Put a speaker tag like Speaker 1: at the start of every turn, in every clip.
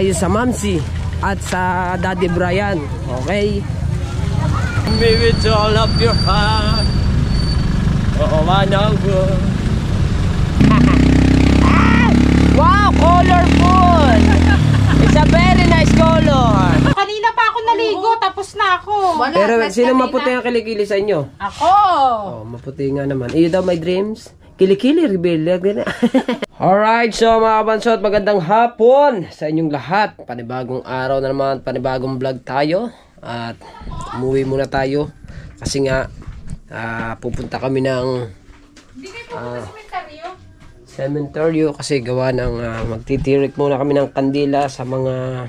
Speaker 1: tayo sa Mamsi at sa Daddy Brian. Okay? Me with all of your heart. Oh, mananggo. Wow, colorful! It's a very nice color.
Speaker 2: Kanina pa ako naligo, tapos na ako.
Speaker 1: Pero sino maputi ang kilikili sa inyo?
Speaker 2: Ako!
Speaker 1: Oh, maputi nga naman. Iyo daw my dreams. Kilikili, rebelde. Alright, so mga kabansot, magandang hapon sa inyong lahat. Panibagong araw na naman, panibagong vlog tayo. At umuwi muna tayo. Kasi nga, pupunta kami ng cementerio. Kasi gawa ng magtitirik muna kami ng kandila sa mga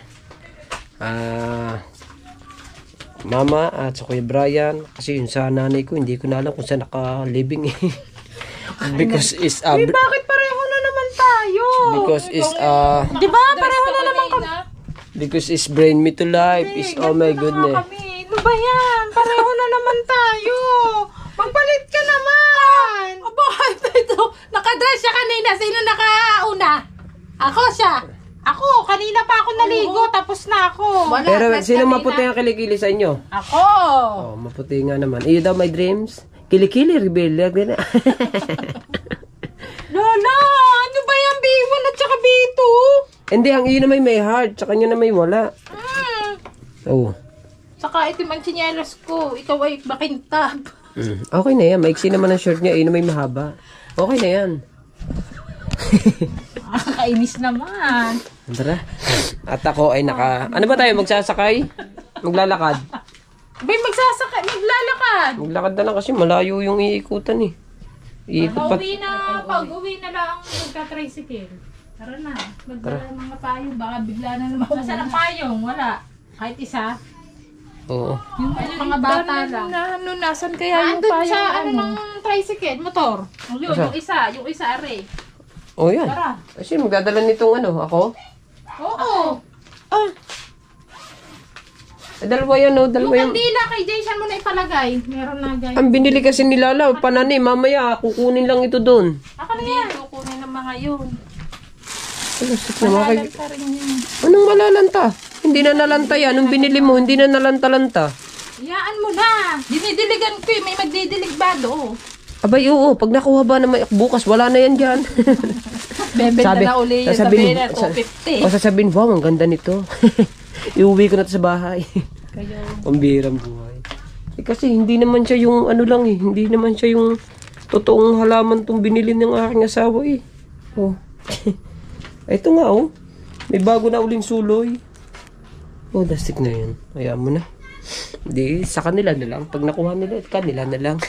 Speaker 1: mama at sa Kuya Brian. Kasi yun sa nanay ko, hindi ko na alam kung saan naka-living eh. Because is
Speaker 2: bakit pareho na naman tayo?
Speaker 1: Because is
Speaker 2: di ba pareho na naman kami?
Speaker 1: Because is brain me to life is oh my goodness.
Speaker 2: Ano ba yan? Pareho na naman tayo. Magpalit ka naman. Bakit ito? Nakadress siya kanina. Sino nakauna? Ako siya. Ako, kanina pa ako naligo, tapos na ako.
Speaker 1: Pero sino maputi ang kilikili sa inyo?
Speaker 2: Ako.
Speaker 1: Oh, maputi nga naman. Iyo daw my dreams. Kilikili, rebelde.
Speaker 2: Lola, ano ba yan? B1 at saka B2?
Speaker 1: Hindi, ang iyo na may heart, tsaka nyo na may wala. Oh.
Speaker 2: Saka itim ang tsinelas ko. Ikaw ay makintab.
Speaker 1: Okay na yan. Maiksi naman ang shirt niya. Iyo na may mahaba. Okay na yan.
Speaker 2: Kainis naman.
Speaker 1: Tara. At ako ay ano ba tayo? Magsasakay? Maglalakad?
Speaker 2: Bay, magsasakay, maglalakad.
Speaker 1: Maglakad na lang kasi malayo yung iikutan eh. Iikot pa.
Speaker 2: Pag-uwi na lang magka-tricycle. Tara na. Magdala ng mga payong. Baka bigla na naman. Basta ng payong. Wala. Kahit isa.
Speaker 1: Oo.
Speaker 2: Yung mga bata lang. Nasan kaya yung payong? Sa ng tricycle, motor. Yun, yung isa, are.
Speaker 1: Oh, yan.
Speaker 2: Tara.
Speaker 1: Kasi magdadala nitong ako?
Speaker 2: Oo.
Speaker 1: Dalawa yan, no? Dalawa
Speaker 2: yung kandila kay Jason mo na ipalagay. Meron na, guys.
Speaker 1: Ang binili kasi ni Lala, panani, mamaya, kukunin lang ito doon.
Speaker 2: Ako na yan. Kukunin ng mga yun.
Speaker 1: Malalanta rin yan. Anong malalanta? Hindi na nalanta yan. Nung binili mo, hindi na nalanta-lanta.
Speaker 2: Iyaan mo na. Dinidiligan ko eh. May magdidilig ba do?
Speaker 1: Abay, oo. Pag nakuha ba na bukas, wala na yan dyan.
Speaker 2: Bebenta na uli yun. Sabihin na 250.
Speaker 1: O sasabihin, wow, ang ganda nito. Iuwi ko na ito sa bahay. Pambihirang buhay. Kasi hindi naman siya yung lang eh. Hindi naman siya yung totoong halaman tong binili ng aking asawa eh. Oh. Ito nga oh. May bago na uling suloy. Oh, dastik na yun. Hayaan mo na. Hindi, sa kanila na lang. Pag nakuha nila, kanila na lang.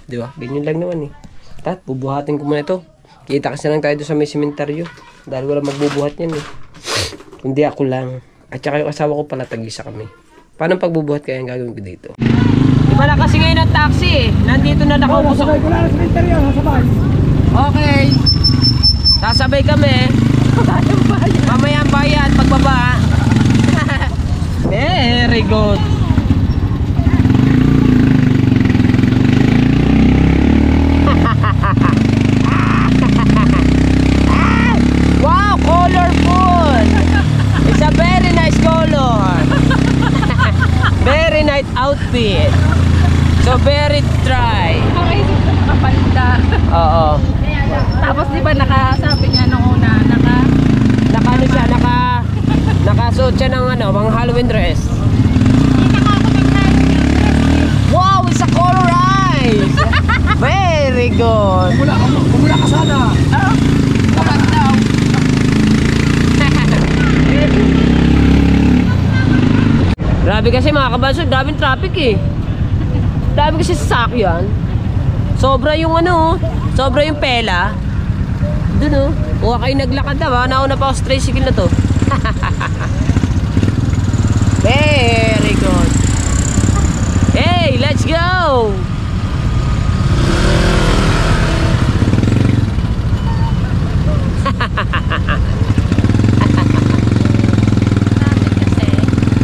Speaker 1: Di ba? Ganyan lang naman eh. Tat, bubuhatin ko muna ito. Kita kasi lang tayo doon sa may sementeryo. Dahil wala magbubuhat yan eh. Hindi ako lang. At saka yung asawa ko pala, tag-isa kami. Paano pagbubuhat kaya ang gagawin ko dito? Iba na kasi ngayon ang taxi eh. Nandito na nakaupo sa... Sasabay ko lang sa interior, sasabay. Okay. Sasabay kami. Mamaya ang bayad, pagbaba. Very good. Wow, colorful. It's a very nice color. Very nice outfit. So very dry.
Speaker 2: Nakapalda.
Speaker 1: Oo.
Speaker 2: Tapos di ba nakasabi niya noong una,
Speaker 1: nakasuot siya ng mga Halloween dress. Wow, it's a color eyes. Very good. Kumula ka sana.
Speaker 2: bakit daw?
Speaker 1: Grabe kasi mga kabansod, daming traffic eh. Dami kasi sasakyan. Sobra yung sobra yung pela. Doon Huwag kayo naglakad na ba? Nauna pa ako sa tricycle na to. Very good. Hey, let's go!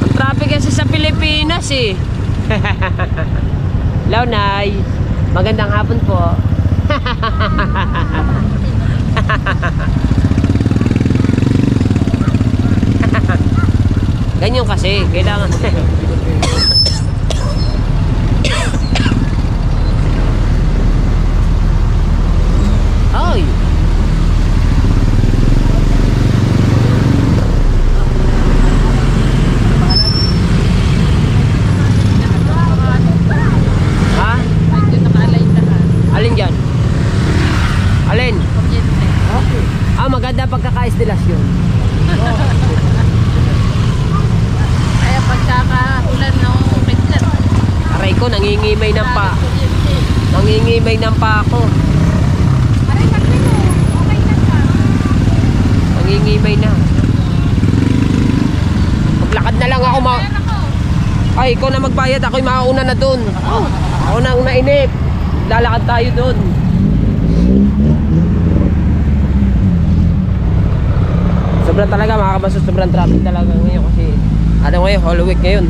Speaker 1: Ang traffic kasi sa Pilipinas eh. Hello, Nay. Magandang hapon po. Ganyan kasi, kailangan. Ay! Ha?
Speaker 2: Medyo naka-align lahat.
Speaker 1: Alin dyan? Alin?
Speaker 2: Kuryente.
Speaker 1: Ah, maganda pagkaka-estilasyon.
Speaker 2: Kaya pagkakaulan na umiklat.
Speaker 1: Aray ko, nangingimay ng pa.
Speaker 2: Kuryente.
Speaker 1: Nangingimay ng pa ako.
Speaker 2: Aray, pagkino. Okay na ka.
Speaker 1: Nangingimay na. Maglakad na lang ako
Speaker 2: Ayan ako.
Speaker 1: Ay, ikaw na magbayad. Ako'y mauna na dun. Ako na ang nainip. Lalakad tayo dun. Sobrang talaga mga kabastos. Sobrang traffic talaga ngayon kasi ano ngayon? Holy Week ngayon.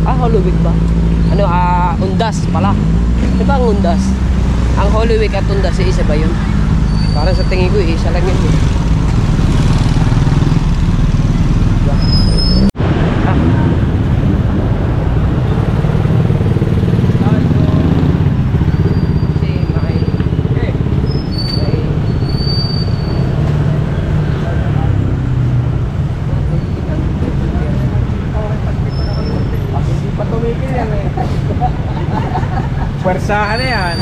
Speaker 1: Ah, Holy Week ba? Ano, Undas pala. Diba ang Undas? Ang Holy Week at Undas, isa ba yun? Parang sa tingin ko, isa lang yun.
Speaker 3: Pwersahan na yan.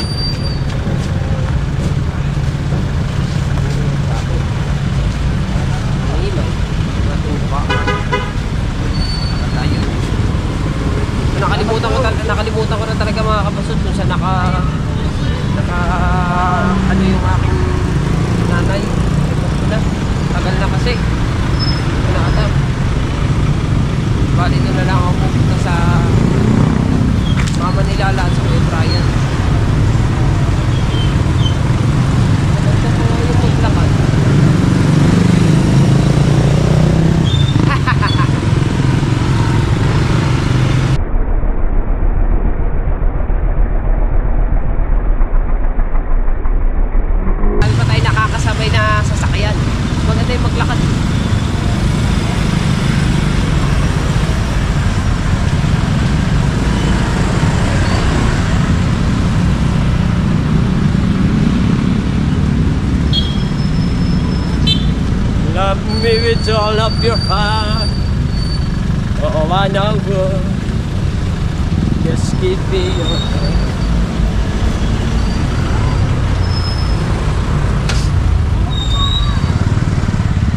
Speaker 1: Nakalimutan ko na talaga mga kabasod kung saan ano yung aking nanay. Tagal na kasi. Pinakadam. Bali doon na lang ako pupunta sa Mama nila at sa Kuya Brian. Ito po yung maglakad. Sabi pa tayo nakakasabay na sasakyan. Maganda yung maglakad.
Speaker 3: Love me with all of your heart. Oh, I know. Just give me your heart.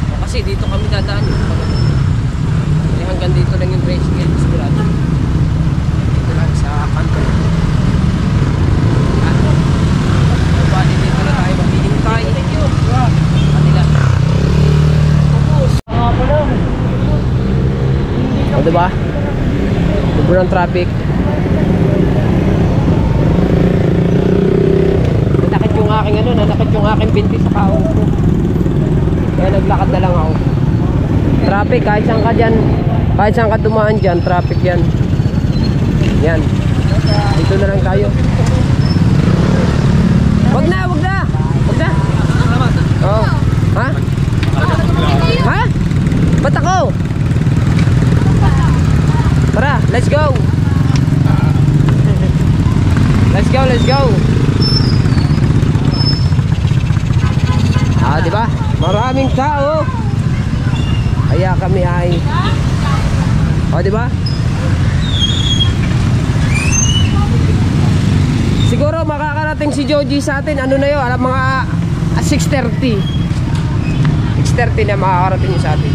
Speaker 1: O, kasi dito kami dadaan. Hanggang dito lang yung tricycle. Sigurado. Dito lang sa kanto. Ano? Bali dito na tayo maghihintay. Kanila. O, diba? Sobrang traffic. Nanakit yung aking nanakit yung aking binti sa kao ko. Kaya naglakad na lang ako. Traffic, kahit saan ka dyan, kahit saan ka dumaan dyan, traffic yan. Yan. Dito na lang tayo. Wag na, wag na! Wag na! Oh. Ha? Ha? Ba't ako? Tara, let's go! Let's go, let's go! Ah, di ba? Maraming tao. Kaya kami ay di ba? Siguro makakarating si Joji sa atin. Ano na 'yo? Alam mga 6:30. 6:30 na makakarating niya sa atin.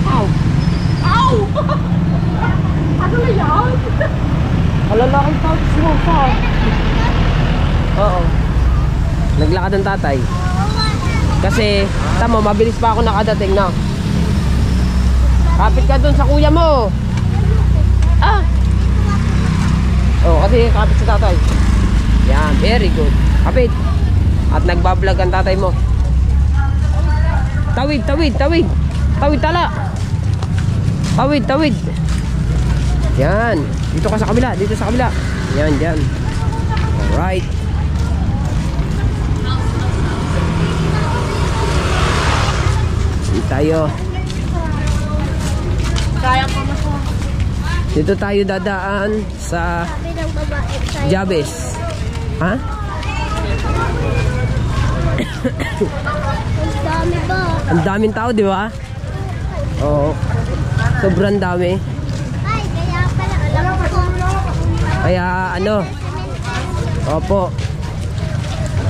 Speaker 1: Ow! Ow!
Speaker 2: Ano na yan?
Speaker 1: Alalaking tao mo pa. Oo. Naglakad ng tatay. Kasi, tamo, mabilis pa ako nakadating na. Kapit ka dun sa kuya mo. Ah! Oh, kasi kapit sa tatay. Yan, very good. Kapit. At nagbablog ang tatay mo. Tawid, tawid, tawid. Tawid tala. Tawid, tawid. Yan. Dito ka sa kabila, dito sa kabila. Yan, dyan. Alright. tayo.
Speaker 2: Kaya ko na po.
Speaker 1: Dito tayo dadaan sa Jabez. Ha?
Speaker 4: Ang dami ba?
Speaker 1: Ang daming tao, di ba? Oo. Sobrang dami.
Speaker 4: Ay, kaya pala alam ko.
Speaker 1: Kaya ano? Opo.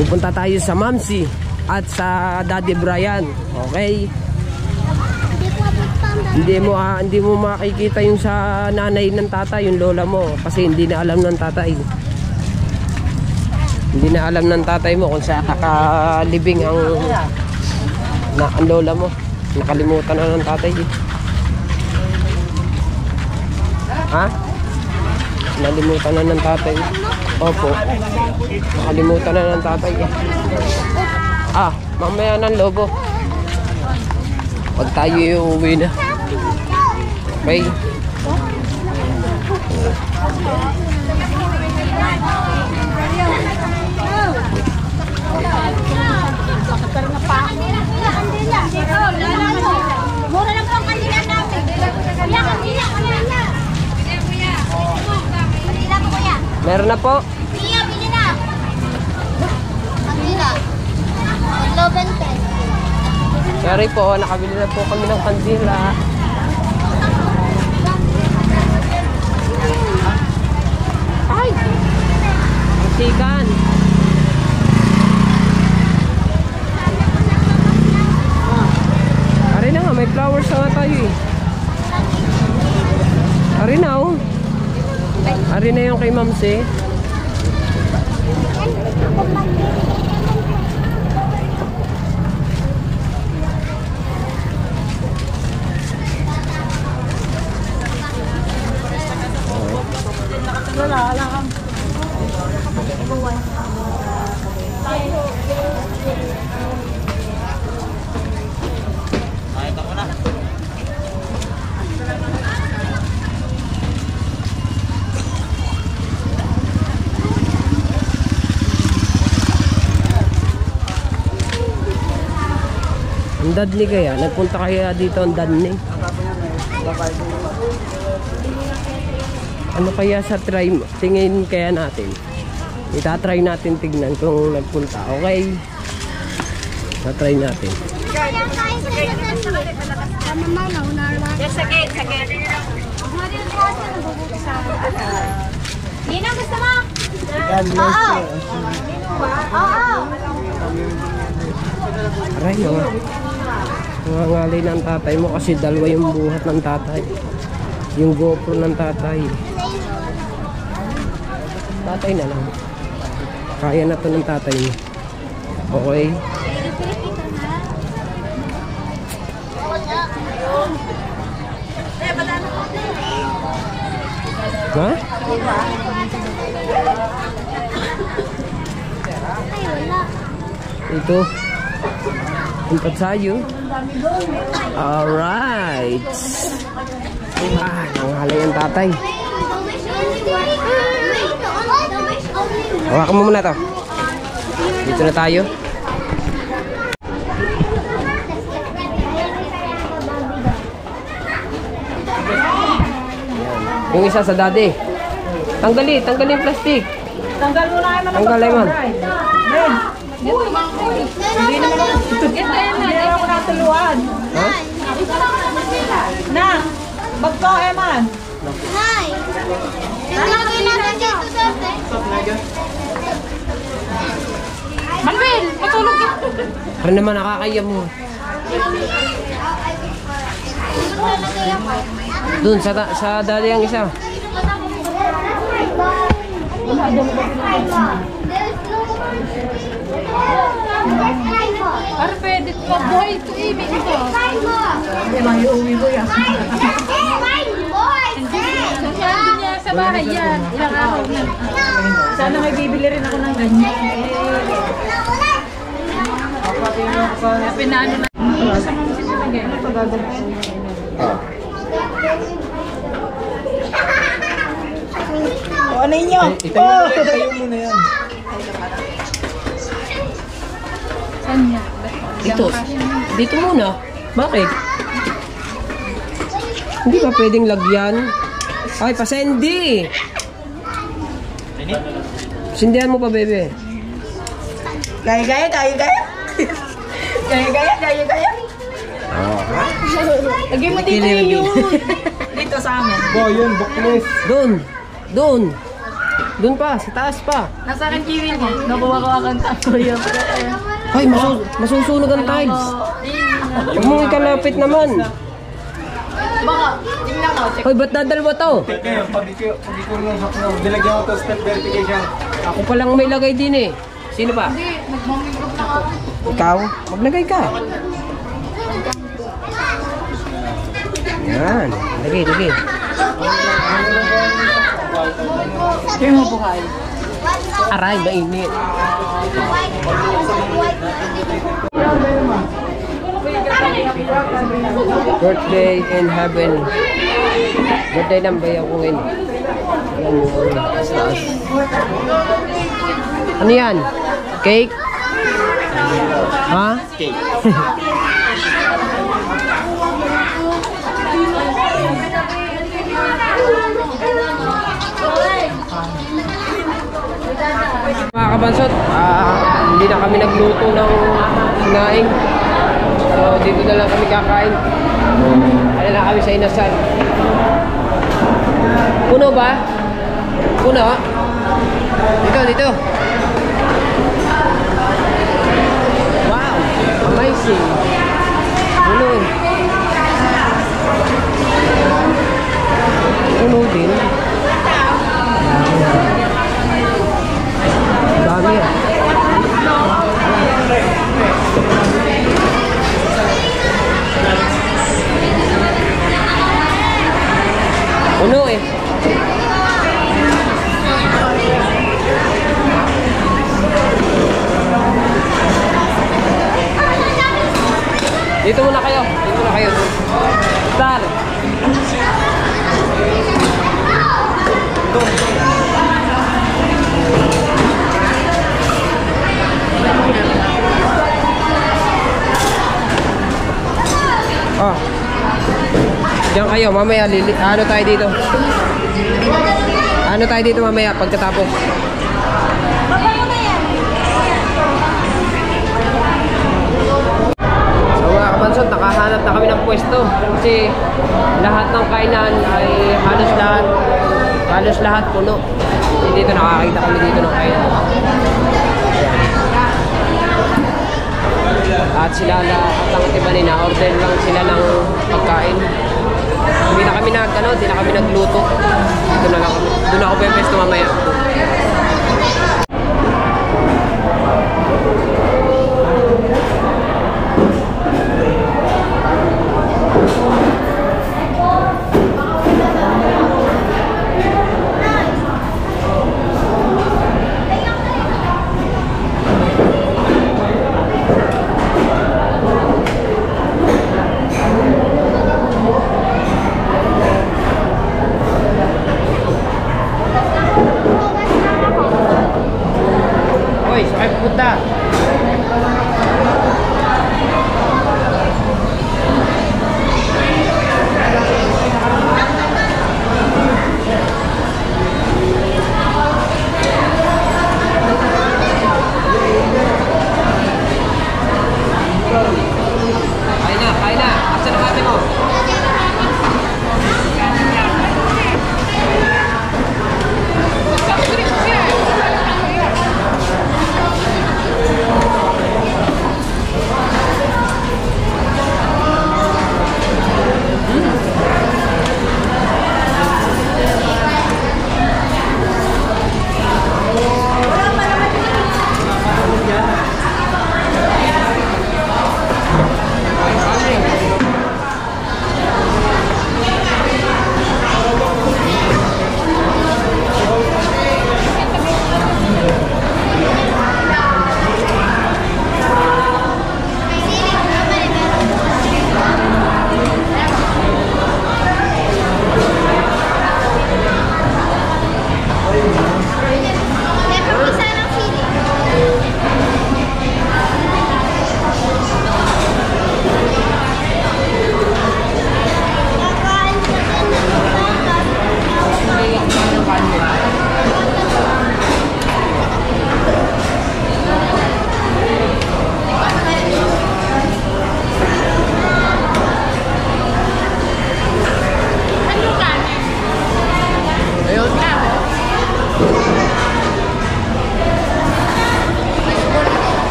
Speaker 1: Pupunta tayo sa Mamsi at sa Daddy Brian. Okay?
Speaker 4: Hindi ko abot
Speaker 1: Hindi mo makikita yung sa nanay ng tatay, yung lola mo, kasi hindi na alam ng tatay. Hindi na alam ng tatay mo kung saan nakalibing ang lola mo. Nakalimutan na ng tatay. Ha? Nakalimutan na ng tatay. Opo. Nakalimutan na ng tatay. Ah, mamaya ng lobo. Pag tayo uuwi na. Okay?
Speaker 4: Mura lang po ang kandila namin. Kandila, kandila. Kandila po kuya.
Speaker 1: Meron na po.
Speaker 4: Kuya, bili na. Kandila. Magloban 10.
Speaker 1: Sorry po, nakabili na po kami ng kandila. Ay! Ang sikan. Ari na nga, may flowers na nga tayo eh. Ari na oh. Ari na yung kay Mamsi. Ang dadli kaya? Nagpunta kaya dito ang dadli? Ano kaya sa try? Tingin kaya natin. Itatry natin tignan kung nagpunta. Okay? Itatry natin.
Speaker 4: Yun ang gusto mo? Oo. Oo.
Speaker 1: Aray, oh. Nangangalay ng tatay mo kasi dalawa yung buhat ng tatay. Yung GoPro ng tatay. Tatay na lang. Kaya na to ng tatay mo. Okay? Ha? Ito. Punta tayo. Alright. Ah, nangalay ang tatay. Hawakan mo muna to. Dito na tayo. Yung isa sa daddy. Tanggalin yung plastic.
Speaker 2: Tanggal mo na kayo mga
Speaker 1: Tanggalin mo.
Speaker 2: Hindi naman ako. Hindi ako natuluan.
Speaker 1: Ha?
Speaker 2: Na, bagko, Eman.
Speaker 4: Hi. Nalagay natin dito dati.
Speaker 2: Manwil, matulog ka.
Speaker 1: Para naman nakakaya mo. Doon sa daddy ang isa.
Speaker 2: Para pwede ko. Buhay ito, ibig ito. Hindi lang iuwi ko yan. Sabi niya sa bahay yan. Ilang araw na. Sana may bibili rin ako ng ganyan. Pinano na. Sa mga sisipagay. Ano pagagawin? O, ano inyo?
Speaker 3: Itayo muna yan.
Speaker 2: Saan niya?
Speaker 1: Dito. Dito muna. Bakit? Hindi ba pwedeng lagyan? Ay, pasendi! Sindihan mo pa, bebe.
Speaker 2: Gaya-gaya. Gaya-gaya. Lagay mo dito yun. Dito sa amin.
Speaker 1: Doon pa, sa taas pa.
Speaker 2: Nasa akin kiwil mo. Nakuha ko ang tayo.
Speaker 1: Ay, masusunog ang tiles. Huwag mong ikalapit naman.
Speaker 2: Baka, tingnan mo.
Speaker 1: Hoy, ba't dadalwa to?
Speaker 3: Pag ikaw ng hakno, nilagyan ko to step verification.
Speaker 1: Ako palang may lagay din eh. Sino ba?
Speaker 2: Hindi, nagmamigro na ako.
Speaker 1: Ikaw? Maglagay ka. Yan. Lagay.
Speaker 2: Kaya mo buhay.
Speaker 1: Aray, mainit. Birthday in heaven. Birthday ng bayaw ko ngayon. Yan yung taas. Ano yan? Cake? Ha?
Speaker 3: Cake.
Speaker 1: Mga kabansot, hindi na kami nagluto ng sinaing. So, dito na lang kami kakain. Ano na kami sa inasal. Puno ba? Puno? Dito. Wow! Amazing! Puno. Puno din. Dami ah. Puno eh. Dito muna kayo. Star. Oh. Diyan kayo, mamaya ano tayo dito? Ano tayo dito mamaya pagkatapos? So mga kabansot, nakahanap na kami ng pwesto kasi lahat ng kainan ay halos lahat puno. Dito nakakita kami dito ng kainan. At sila at ang tiba order lang sila ng pagkain. Hindi na kami nagluto. Dito na lang kami. Doon ako pepesto mamaya.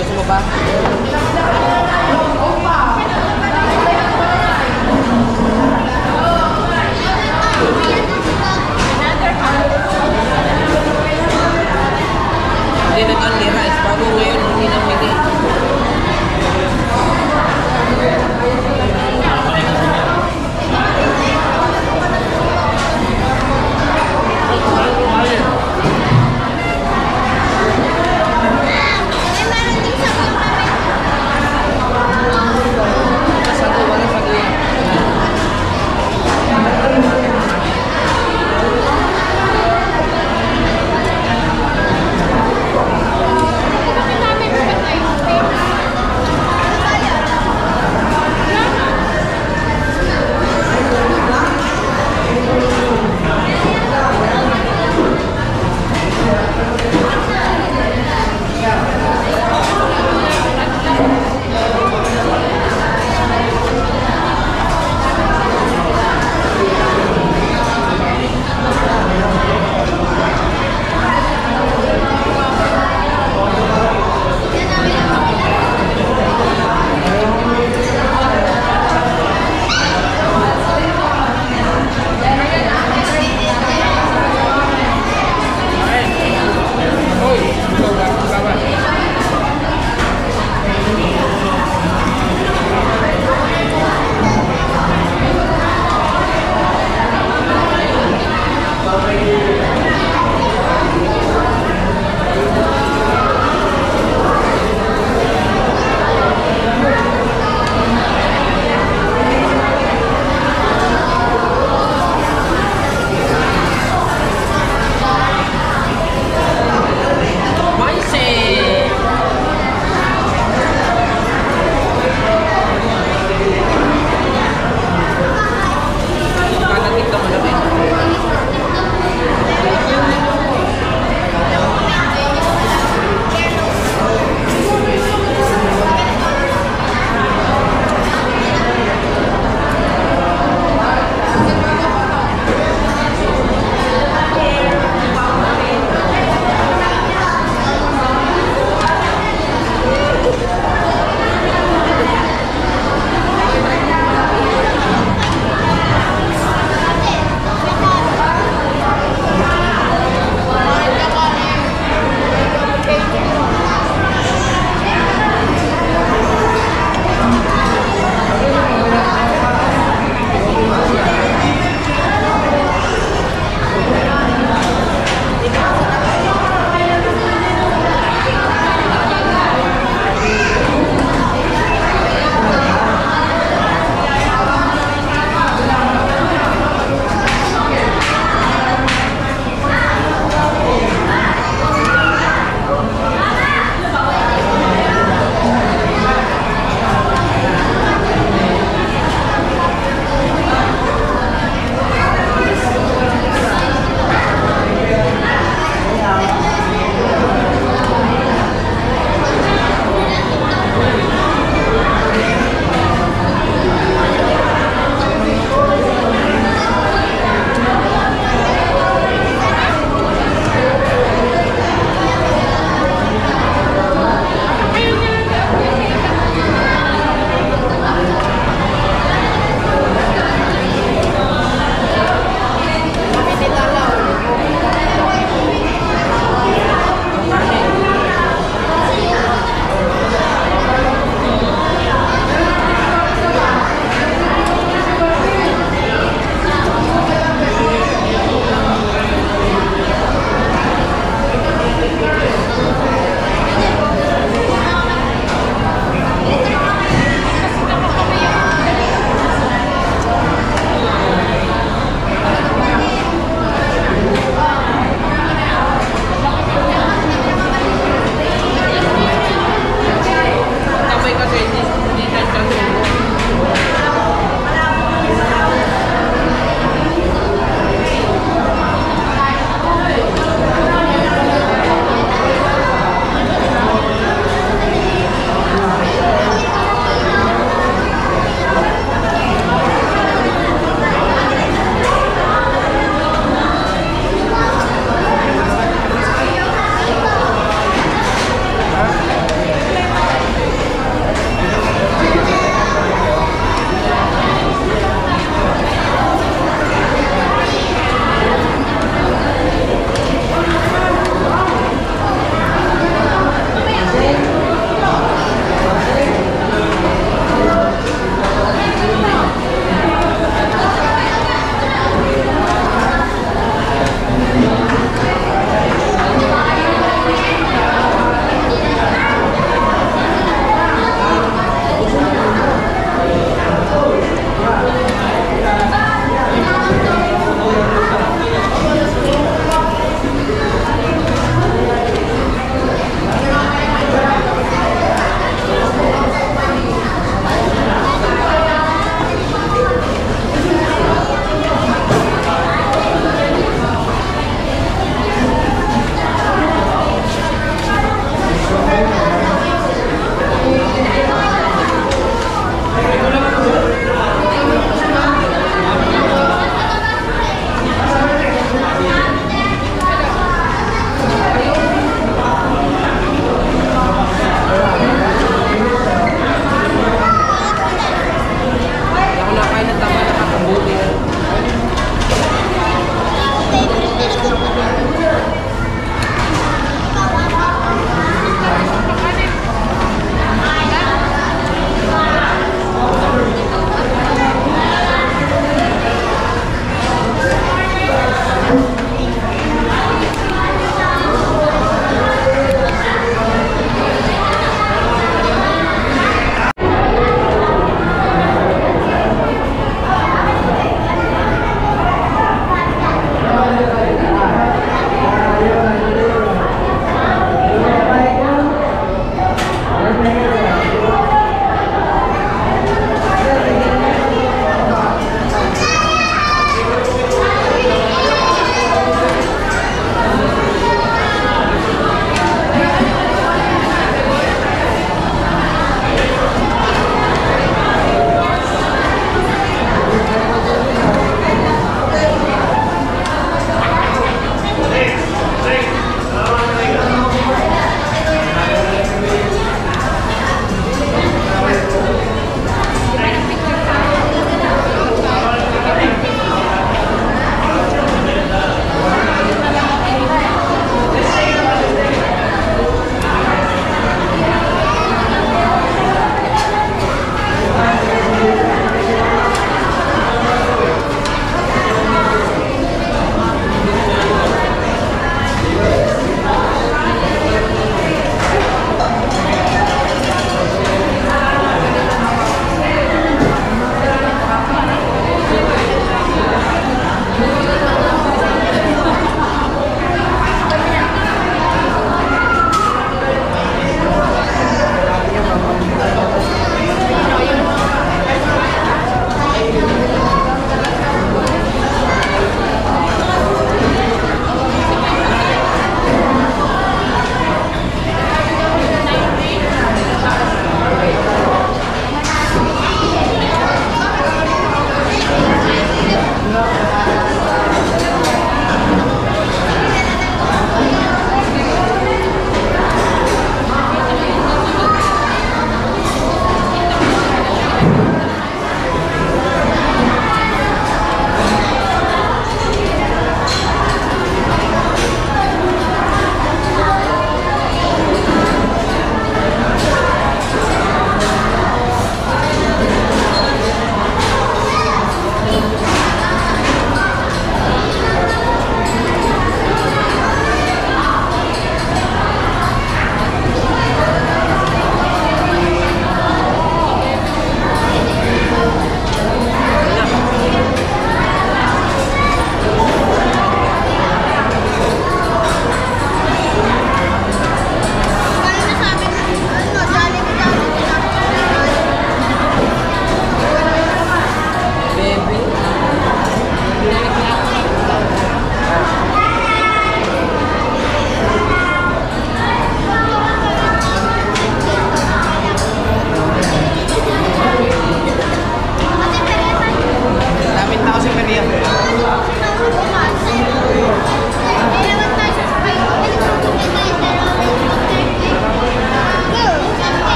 Speaker 1: Gusto mo ba? Hindi nag-only rice. Bago ngayon, hindi namili.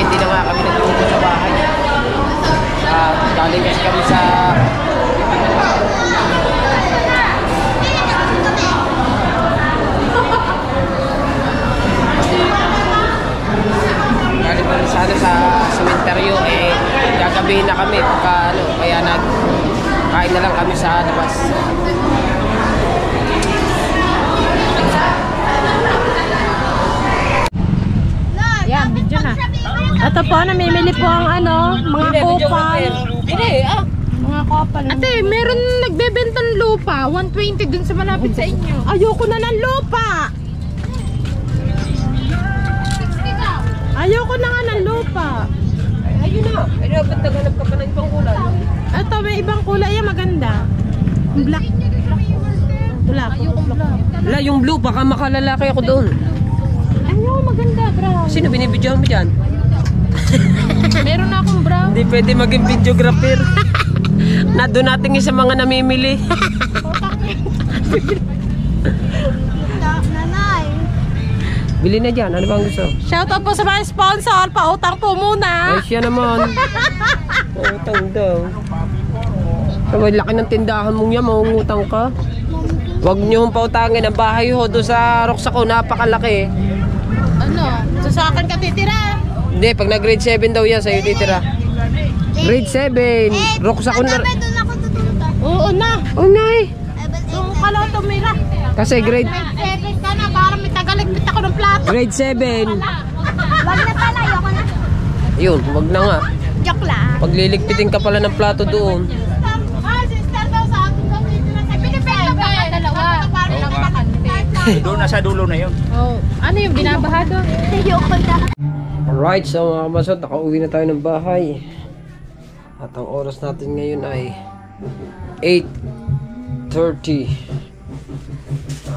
Speaker 1: hindi na nga kami nagtuto sa bahay. Galing kasi kami sa galing pa rin sa sementeryo, gagabihin na kami pagka kaya kain na lang kami sa labas.
Speaker 2: Yan, video na. Ito po, namimili po ang mga kupal. Mga kupal. Ate, meron nagbebentang lupa. 120 dun sa malapit sa inyo. Ayoko na ng lupa. Ayoko na nga ng lupa.
Speaker 1: Ayun na. Dapat naghanap ka pa ng ibang kulay.
Speaker 2: Ito, may ibang kulay. Yan, maganda. Black. Black.
Speaker 1: Wala, yung blue. Baka makalalaki ako doon.
Speaker 2: Ayoko, maganda, brown.
Speaker 1: Sino binibidyohan mo dyan?
Speaker 2: Meron na akong brown.
Speaker 1: Hindi pwede maging videographer. Na doon natin sa mga namimili.
Speaker 4: Nanay.
Speaker 1: Bili na dyan. Ano bang gusto?
Speaker 2: Shoutout po sa mga sponsor. Pautang po muna.
Speaker 1: Ay, siya naman. Utang daw. Sabay, laki ng tindahan mong yan. Maungutang ka. Huwag niyo pautangin. Ang bahay ho doon sa Roxaco. Napakalaki.
Speaker 2: Sa akin ka titira.
Speaker 1: Hindi, pag nag-grade 7 daw yan, sa'yo titira. Grade 7. Roxaco na.
Speaker 4: Doon ako tutunta.
Speaker 2: Oo na.
Speaker 1: Oh, nay.
Speaker 2: Doon ka lang tumira.
Speaker 1: Kasi grade
Speaker 2: 7 ka na. Para may tagaligpit ako ng plato.
Speaker 1: grade 7.
Speaker 4: Wag na pala, ayoko na.
Speaker 1: Yun, wag na nga.
Speaker 4: Joke lang.
Speaker 1: Pagliligpitin ka pala ng plato doon.
Speaker 2: Sister daw sa atin daw titira. Sa Pilipino pa ka dalawa.
Speaker 3: Doon na sa dulo na yun.
Speaker 2: Oh, ano yung binabaha doon?
Speaker 4: Ayoko na.
Speaker 1: Alright, so mga kamasot, nakauwi na tayo ng bahay. At ang oras natin ngayon ay 8:30.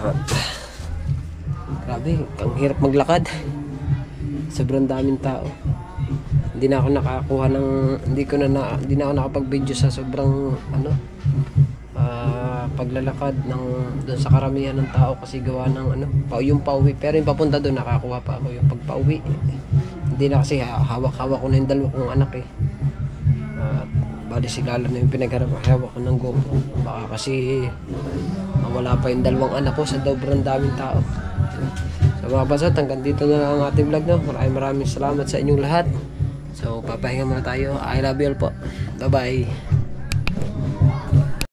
Speaker 1: At grabe, ang hirap maglakad. Sobrang daming tao. Hindi na ako nakakuha ng hindi na ako nakapag-video sa sobrang paglalakad ng doon sa karamihan ng tao kasi gawa ng yung pauwi, pero yung papunta doon nakakuha pa ako. Yung pagpauwi hindi na kasi hawak-hawak ko na yung dalawa kong anak bali si Lala na yung pinagharap-hawak ko ng GoPro, baka kasi mawala pa yung dalawang anak ko sa sobrang daming tao. So mga basot, hanggang dito na lang ang ating vlog, no? Maraming salamat sa inyong lahat. So papahinga muna tayo. I love you all po. Bye bye.